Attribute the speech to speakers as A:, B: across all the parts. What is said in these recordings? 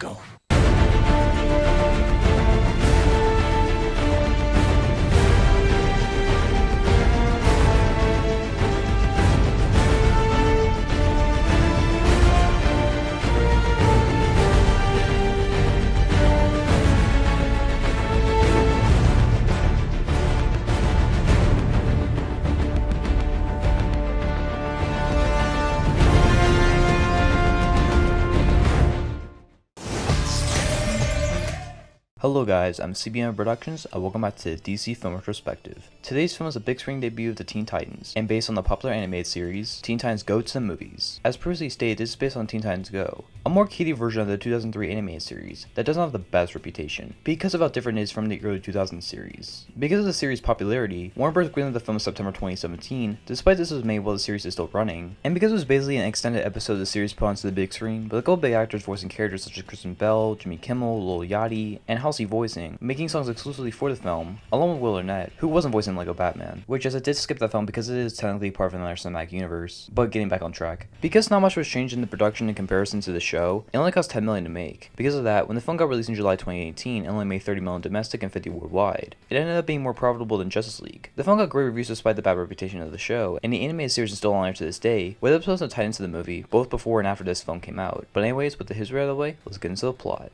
A: go.
B: Hello guys, I'm CBMF Productions and welcome back to DC Film Retrospective. Today's film is a big screen debut of the Teen Titans, and based on the popular animated series, Teen Titans Go to the Movies. As previously stated, this is based on Teen Titans Go, a more kiddie version of the 2003 animated series that doesn't have the best reputation, because of how different it is from the early 2000s series. Because of the series' popularity, Warner Bros. Greenlit the film in September 2017, despite this was made while the series is still running, and because it was basically an extended episode of the series put onto the big screen, with a couple big actors voicing characters such as Kristen Bell, Jimmy Kimmel, Lil Yachty, and Halsey voicing, making songs exclusively for the film, along with Will Arnett, who wasn't voicing Lego Batman, which as I did skip that film because it is technically part of another cinematic universe, but getting back on track. Because not much was changed in the production in comparison to the show, it only cost $10 million to make. Because of that, when the film got released in July 2018, it only made $30 million domestic and $50 million worldwide. It ended up being more profitable than Justice League. The film got great reviews despite the bad reputation of the show, and the animated series is still on air to this day, with episodes tied into the movie, both before and after this film came out. But anyways, with the history out of the way, let's get into the plot.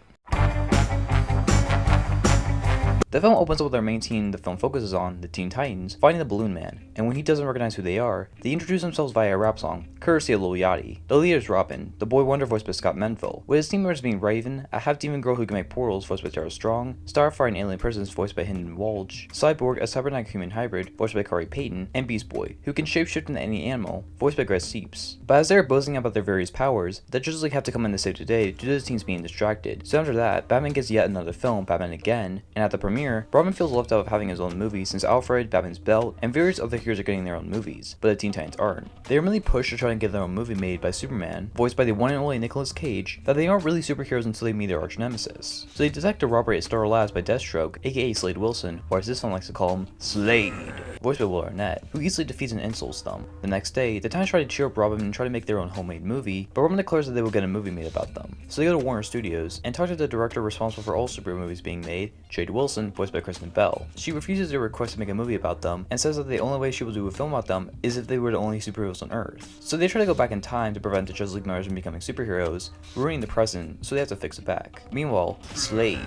B: The film opens up with our main team the film focuses on, the Teen Titans, finding the Balloon Man, and when he doesn't recognize who they are, they introduce themselves via a rap song, courtesy of Lil Yachty. The leader is Robin, the boy wonder voiced by Scott Menville, with his team members being Raven, a half-demon girl who can make portals voiced by Tara Strong, Starfire and Alien Persons voiced by Hynden Walsh, Cyborg, a cybernetic human hybrid voiced by Kari Payton, and Beast Boy, who can shapeshift into any animal, voiced by Greg Seeps. But as they're boasting about their various powers, the Justice League have to come in to save the day due to the teams being distracted. So after that, Batman gets yet another film, Batman Again, and at the premiere, Robin feels left out of having his own movie since Alfred, Batman's Belt, and various other heroes are getting their own movies, but the Teen Titans aren't. They are really pushed to try and get their own movie made by Superman, voiced by the one and only Nicolas Cage, that they aren't really superheroes until they meet their arch nemesis. So they detect a robbery at Star Labs by Deathstroke, aka Slade Wilson, or as this one likes to call him, Slade, voiced by Will Arnett, who easily defeats and insults them. The next day, the Titans try to cheer up Robin and try to make their own homemade movie, but Robin declares that they will get a movie made about them. So they go to Warner Studios and talk to the director responsible for all superhero movies being made, Jade Wilson, voiced by Kristen Bell. She refuses their request to make a movie about them and says that the only way she will do a film about them is if they were the only superheroes on Earth. So they try to go back in time to prevent the Justice League members from becoming superheroes, ruining the present, so they have to fix it back. Meanwhile, Slade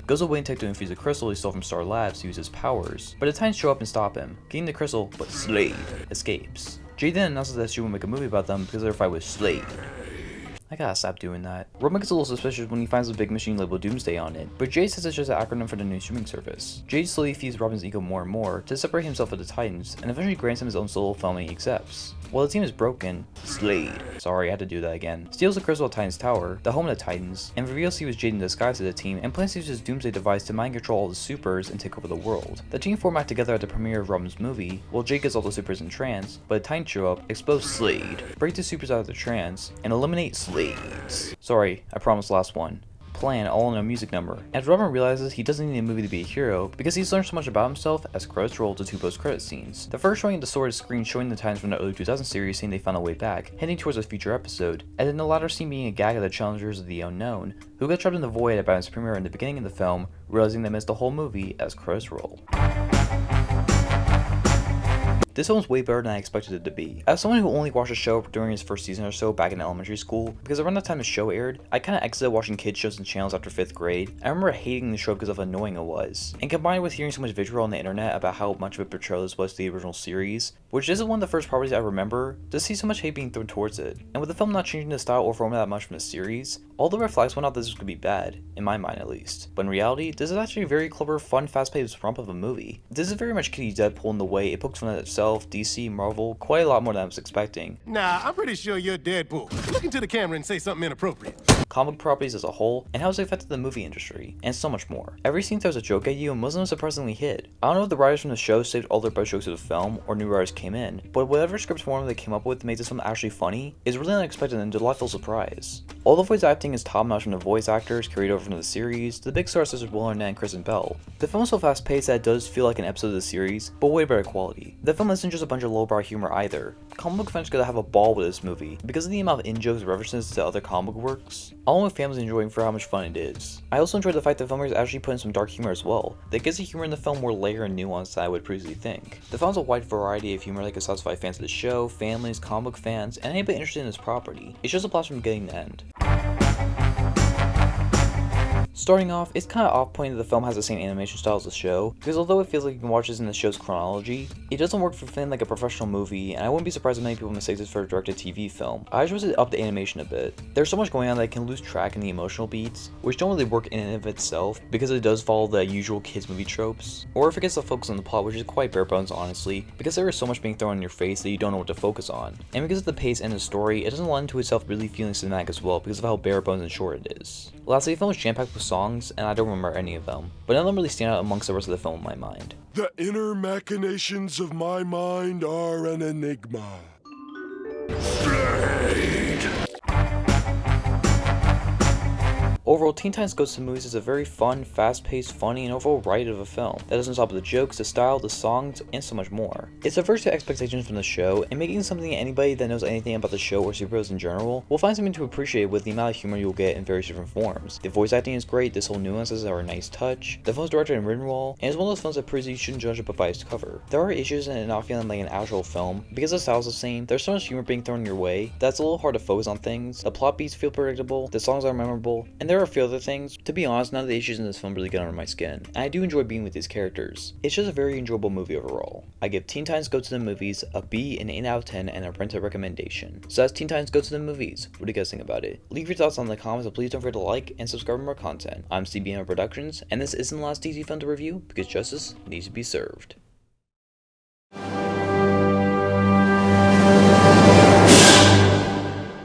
B: goes away and takes to infuse a crystal he stole from Star Labs to use his powers, but the Titans show up and stop him, getting the crystal, but Slade escapes. Jade then announces that she will make a movie about them because of their fight with Slade. I gotta stop doing that. Robin gets a little suspicious when he finds a big machine labeled Doomsday on it, but Jade says it's just an acronym for the new streaming service. Jade slowly feeds Robin's ego more and more to separate himself from the Titans, and eventually grants him his own solo film and he accepts. While the team is broken, Slade, sorry I had to do that again, steals the crystal at Titans Tower, the home of the Titans, and reveals he was Jade in disguise to the team and plans to use his Doomsday device to mind control all the supers and take over the world. The team form back together at the premiere of Robin's movie, while Jade gets all the supers in trance, but the Titans show up, expose Slade, break the supers out of the trance, and eliminate Slades. Sorry, I promised last one. Plan all in a music number. As Robin realizes he doesn't need a movie to be a hero because he's learned so much about himself as credits roll to two post-credit scenes. The first showing the sorted screen showing the Titans from the early 2000s series saying they found a way back, heading towards a future episode, and then the latter scene being a gag of the challengers of the unknown, who got trapped in the void at Batman's premiere in the beginning of the film, realizing they missed the whole movie as credits roll. This film was way better than I expected it to be. As someone who only watched the show during its first season or so back in elementary school, because around the time the show aired, I kinda exited watching kids shows and channels after 5th grade. I remember hating the show because of how annoying it was. And combined with hearing so much vitriol on the internet about how much of a betrayal this was to the original series, which isn't one of the first properties I remember, to see so much hate being thrown towards it. And with the film not changing the style or format that much from the series, all the red flags went out that this could be bad, in my mind at least. But in reality, this is actually a very clever, fun, fast-paced romp of a movie. This is very much Kitty Deadpool in the way it pokes fun at itself, DC, Marvel, quite a lot more than I was expecting.
A: Nah, I'm pretty sure you're Deadpool. Look into the camera and say something inappropriate.
B: Comic properties as a whole, and how it's affected the movie industry, and so much more. Every scene throws a joke at you and most of them surprisingly hit. I don't know if the writers from the show saved all their best jokes of the film, or new writers came in, but whatever script form they came up with to make this film actually funny is really unexpected and a delightful surprise. All the voice acting is top notch from the voice actors carried over from the series to the big stars such as Will Arnett and Kristen Bell. The film is so fast paced that it does feel like an episode of the series, but way better quality. The film isn't just a bunch of lowbrow humor either, Comic book fans gotta have a ball with this movie because of the amount of in-jokes and references to other comic book works. All my family's enjoying for how much fun it is. I also enjoyed the fact that filmmakers actually put in some dark humor as well. That gives the humor in the film more layer and nuance than I would previously think. The film has a wide variety of humor that can satisfy fans of the show, families, comic book fans, and anybody interested in this property. It shows a blast from beginning to end. Starting off, it's kind of off-putting that the film has the same animation style as the show, because although it feels like you can watch this in the show's chronology, it doesn't work for feeling like a professional movie, and I wouldn't be surprised if many people mistake this for a direct-to-TV film. I just wish it upped the animation a bit. There's so much going on that it can lose track in the emotional beats, which don't really work in and of itself, because it does follow the usual kids movie tropes, or it forgets to focus on the plot, which is quite bare bones honestly, because there is so much being thrown in your face that you don't know what to focus on. And because of the pace and the story, it doesn't lend to itself really feeling cinematic as well, because of how bare bones and short it is. Lastly, the film is jam-packed with songs, and I don't remember any of them, but none of them really stand out amongst the rest of the film in my mind.
C: The inner machinations of my mind are an enigma.
B: Overall, Teen Titans Go to the Movies is a very fun, fast-paced, funny, and overall ride of a film that doesn't stop at the jokes, the style, the songs, and so much more. It subverts to expectations from the show, and making something anybody that knows anything about the show or superheroes in general will find something to appreciate with the amount of humor you'll get in various different forms. The voice acting is great, the subtle nuances are a nice touch, the film's directed and written well, and it's one of those films that proves you shouldn't judge a book by its cover. There are issues in it not feeling like an actual film, because the style's the same, there's so much humor being thrown your way, that's a little hard to focus on things, the plot beats feel predictable, the songs are memorable, and there are a few other things. To be honest, none of the issues in this film really get under my skin, and I do enjoy being with these characters. It's just a very enjoyable movie overall. I give Teen Titans Go to the Movies a B, an 8 out of 10, and a rental recommendation. So that's Teen Titans Go to the Movies. What do you guys think about it? Leave your thoughts in the comments, and please don't forget to like and subscribe for more content. I'm CBMF Productions, and this isn't the last DC film to review, because justice needs to be served.